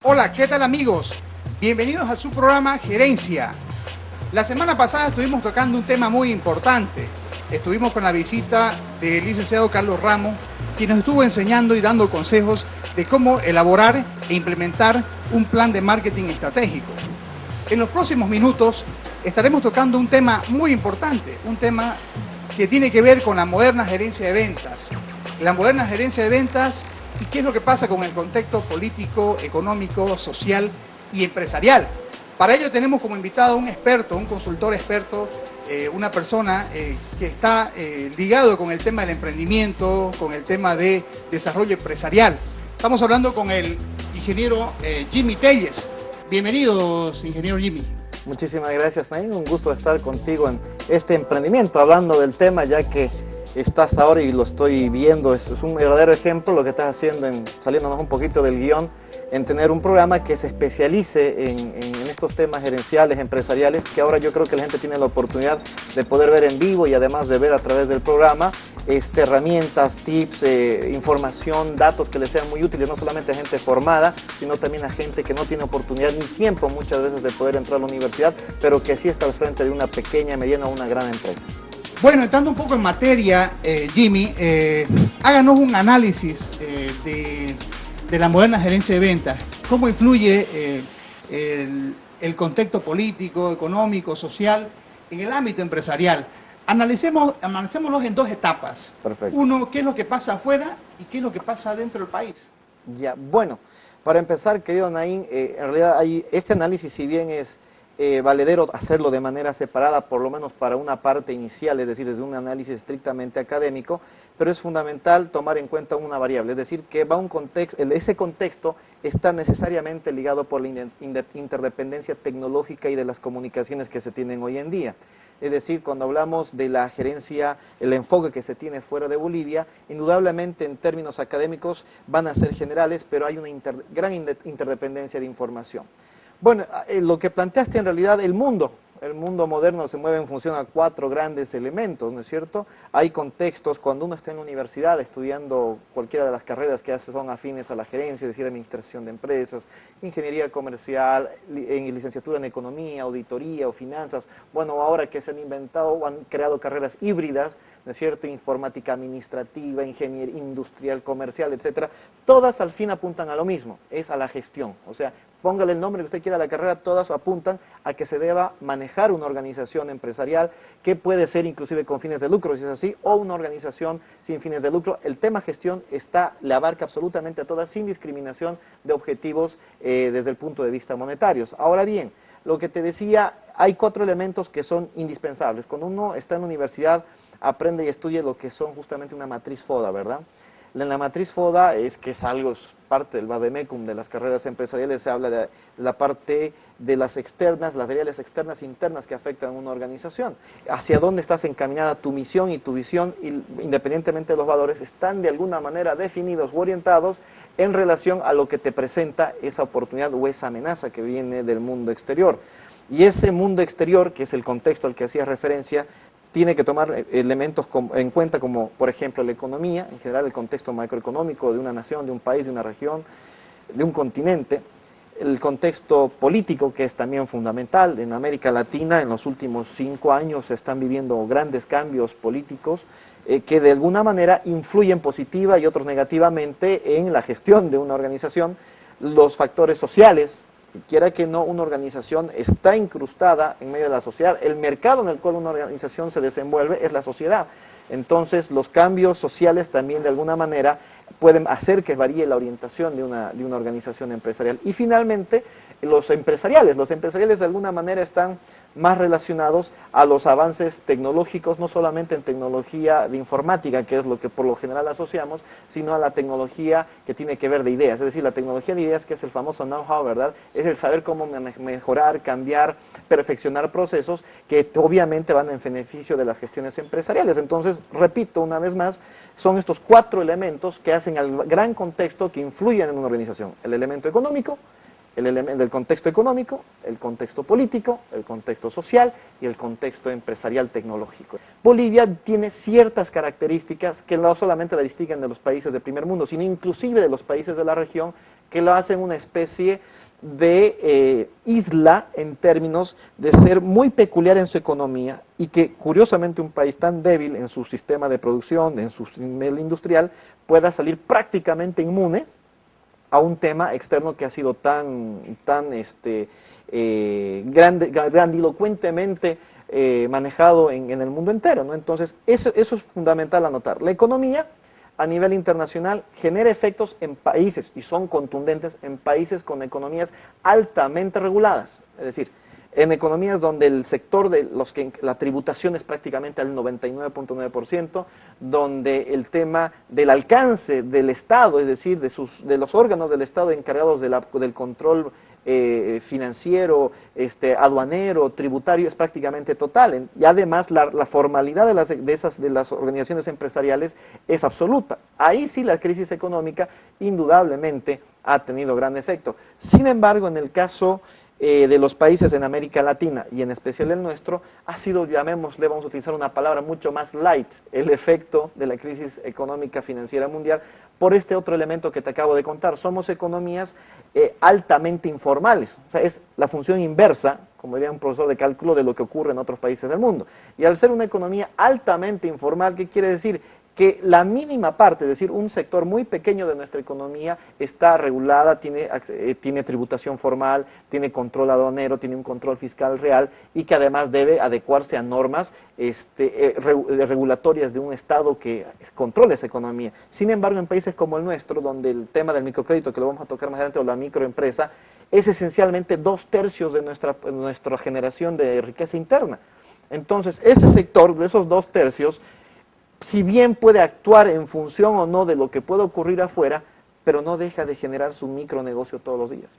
Hola, ¿qué tal amigos? Bienvenidos a su programa Gerencia. La semana pasada estuvimos tocando un tema muy importante. Estuvimos con la visita del licenciado Carlos Ramos, quien nos estuvo enseñando y dando consejos de cómo elaborar e implementar un plan de marketing estratégico. En los próximos minutos estaremos tocando un tema muy importante, un tema que tiene que ver con la moderna gerencia de ventas. La moderna gerencia de ventas y qué es lo que pasa con el contexto político, económico, social y empresarial. Para ello tenemos como invitado a un experto, un consultor experto, una persona que está ligado con el tema del emprendimiento, con el tema de desarrollo empresarial. Estamos hablando con el ingeniero Jimmy Telles. Bienvenidos, ingeniero Jimmy. Muchísimas gracias, Nain. Un gusto estar contigo en este emprendimiento, hablando del tema, ya que estás ahora y lo estoy viendo. Es un verdadero ejemplo lo que estás haciendo, saliéndonos un poquito del guión, en tener un programa que se especialice en estos temas gerenciales, empresariales, que ahora yo creo que la gente tiene la oportunidad de poder ver en vivo y además de ver a través del programa herramientas, tips, información, datos que les sean muy útiles, no solamente a gente formada, sino también a gente que no tiene oportunidad ni tiempo muchas veces de poder entrar a la universidad, pero que sí está al frente de una pequeña, mediana o una gran empresa. Bueno, entrando un poco en materia, Jimmy, háganos un análisis de la moderna gerencia de ventas. ¿Cómo influye el contexto político, social, en el ámbito empresarial? Analicémoslos en dos etapas. Perfecto. Uno, ¿qué es lo que pasa afuera y qué es lo que pasa dentro del país? Ya, bueno, para empezar, querido Naín, en realidad este análisis, si bien es valedero hacerlo de manera separada, por lo menos para una parte inicial, es decir, desde un análisis estrictamente académico, pero es fundamental tomar en cuenta una variable, es decir, que va un contexto, ese contexto está necesariamente ligado por la interdependencia tecnológica y de las comunicaciones que se tienen hoy en día. Es decir, cuando hablamos de la gerencia, el enfoque que se tiene fuera de Bolivia, indudablemente en términos académicos van a ser generales, pero hay una gran interdependencia de información. Bueno, lo que planteaste en realidad, el mundo moderno se mueve en función a 4 grandes elementos, ¿no es cierto? Hay contextos, cuando uno está en la universidad estudiando cualquiera de las carreras que son afines a la gerencia, es decir, administración de empresas, ingeniería comercial, en licenciatura en economía, auditoría o finanzas, bueno, ahora que se han inventado o han creado carreras híbridas, ¿no es cierto?, informática administrativa, ingeniería industrial, comercial, etcétera, todas al fin apuntan a lo mismo, es a la gestión, o sea, póngale el nombre que usted quiera a la carrera, todas apuntan a que se deba manejar una organización empresarial que puede ser inclusive con fines de lucro, si es así, o una organización sin fines de lucro. El tema gestión le abarca absolutamente a todas, sin discriminación de objetivos desde el punto de vista monetarios. Ahora bien, lo que te decía, hay 4 elementos que son indispensables. Cuando uno está en la universidad, aprende y estudia lo que son justamente una matriz FODA, ¿verdad? En la matriz FODA es parte del vademecum de las carreras empresariales, se habla de la parte de las externas, las variables externas e internas que afectan a una organización. Hacia dónde estás encaminada tu misión y tu visión, independientemente de los valores, están de alguna manera definidos o orientados en relación a lo que te presenta esa oportunidad o esa amenaza que viene del mundo exterior. Y ese mundo exterior, que es el contexto al que hacías referencia, tiene que tomar elementos en cuenta como, por ejemplo, la economía, en general el contexto macroeconómico de una nación, de un país, de una región, de un continente, el contexto político, que es también fundamental. En América Latina, en los últimos 5 años, se están viviendo grandes cambios políticos que de alguna manera influyen positiva y otros negativamente en la gestión de una organización. Los factores sociales, quiera que no, una organización está incrustada en medio de la sociedad. El mercado en el cual una organización se desenvuelve es la sociedad. Entonces, los cambios sociales también de alguna manera pueden hacer que varíe la orientación de una organización empresarial. Y finalmente, los empresariales de alguna manera están más relacionados a los avances tecnológicos, no solamente en tecnología de informática, que es lo que por lo general asociamos, sino a la tecnología que tiene que ver de ideas, es decir, la tecnología de ideas, que es el famoso know-how, ¿verdad? Es el saber cómo mejorar, cambiar, perfeccionar procesos que obviamente van en beneficio de las gestiones empresariales. Entonces, repito una vez más, son estos 4 elementos que hacen al gran contexto que influyen en una organización: el elemento económico, el contexto económico, el contexto político, el contexto social y el contexto empresarial tecnológico. Bolivia tiene ciertas características que no solamente la distinguen de los países del primer mundo, sino inclusive de los países de la región, que lo hacen una especie de isla en términos de ser muy peculiar en su economía y que curiosamente un país tan débil en su sistema de producción, en su nivel industrial, pueda salir prácticamente inmune a un tema externo que ha sido tan grandilocuentemente manejado en el mundo entero, ¿no? Entonces, eso es fundamental anotar. La economía a nivel internacional genera efectos en países, y son contundentes, en países con economías altamente reguladas, es decir, en economías donde el sector de los que la tributación es prácticamente al 99.9%, donde el tema del alcance del Estado, es decir, de los órganos del Estado encargados del control financiero, aduanero, tributario, es prácticamente total. Y además la formalidad de las organizaciones empresariales es absoluta. Ahí sí la crisis económica indudablemente ha tenido gran efecto. Sin embargo, en el caso de los países en América Latina y en especial el nuestro, ha sido, llamémosle, vamos a utilizar una palabra mucho más light, el efecto de la crisis económica financiera mundial por este otro elemento que te acabo de contar. Somos economías altamente informales, o sea, es la función inversa, como diría un profesor de cálculo, de lo que ocurre en otros países del mundo. Y al ser una economía altamente informal, ¿qué quiere decir? Que la mínima parte, es decir, un sector muy pequeño de nuestra economía está regulada, tiene tributación formal, tiene control aduanero, tiene un control fiscal real y que además debe adecuarse a normas regulatorias de un Estado que controle esa economía. Sin embargo, en países como el nuestro, donde el tema del microcrédito, que lo vamos a tocar más adelante, o la microempresa, es esencialmente 2/3 de nuestra generación de riqueza interna. Entonces, ese sector, de esos 2/3, si bien puede actuar en función o no de lo que puede ocurrir afuera, pero no deja de generar su micronegocio todos los días.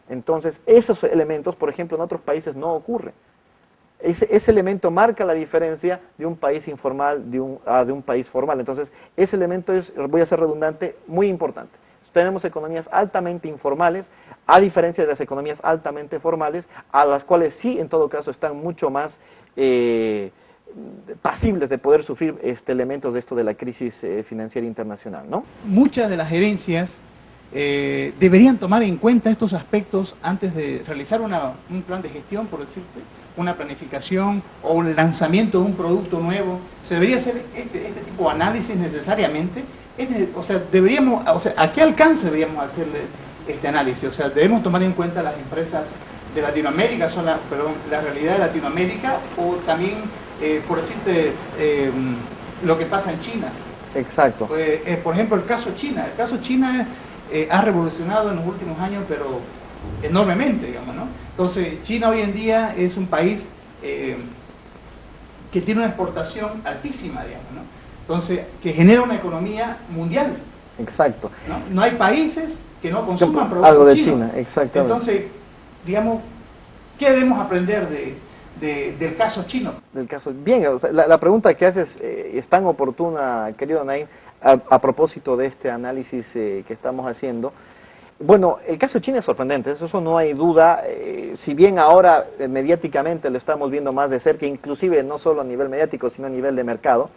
Entonces, esos elementos, por ejemplo, en otros países no ocurren. Ese elemento marca la diferencia de un país informal de un país formal. Entonces, ese elemento es, voy a ser redundante, muy importante. Tenemos economías altamente informales, a diferencia de las economías altamente formales, a las cuales sí, en todo caso, están mucho más pasibles de poder sufrir elementos de esto de la crisis financiera internacional, ¿no? Muchas de las gerencias deberían tomar en cuenta estos aspectos antes de realizar un plan de gestión, por decirte, una planificación o un lanzamiento de un producto nuevo. ¿Se debería hacer este tipo de análisis necesariamente? ¿A qué alcance deberíamos hacerle este análisis? O sea, debemos tomar en cuenta las empresas de Latinoamérica, la realidad de Latinoamérica, o también, por decirte, lo que pasa en China. Exacto. Por ejemplo, el caso China. El caso China ha revolucionado en los últimos años, pero enormemente, digamos, ¿no? Entonces, China hoy en día es un país que tiene una exportación altísima, digamos, ¿no? Entonces, que genera una economía mundial. Exacto. No hay países que no consuman productos algo de chinos. China, exactamente. Entonces, digamos, ¿qué debemos aprender del caso chino? Del caso, bien, o sea, la pregunta que haces es tan oportuna, querido Naim, a propósito de este análisis que estamos haciendo. Bueno, el caso China es sorprendente, eso no hay duda, si bien ahora mediáticamente lo estamos viendo más de cerca, inclusive no solo a nivel mediático, sino a nivel de mercado.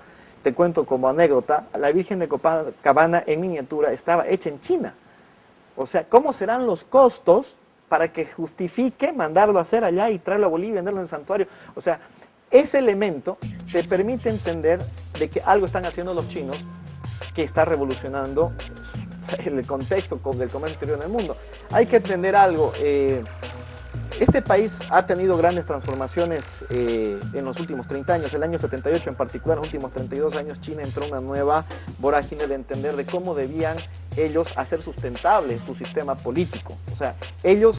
Te cuento como anécdota, la Virgen de Copacabana en miniatura estaba hecha en China. O sea, ¿cómo serán los costos para que justifique mandarlo a hacer allá y traerlo a Bolivia y venderlo en el santuario? O sea, ese elemento te permite entender de que algo están haciendo los chinos que está revolucionando el contexto del comercio exterior en el mundo. Hay que entender algo, este país ha tenido grandes transformaciones en los últimos 30 años, el año 78 en particular, en los últimos 32 años China entró en una nueva vorágine de entender de cómo debían ellos hacer sustentable su sistema político. O sea, ellos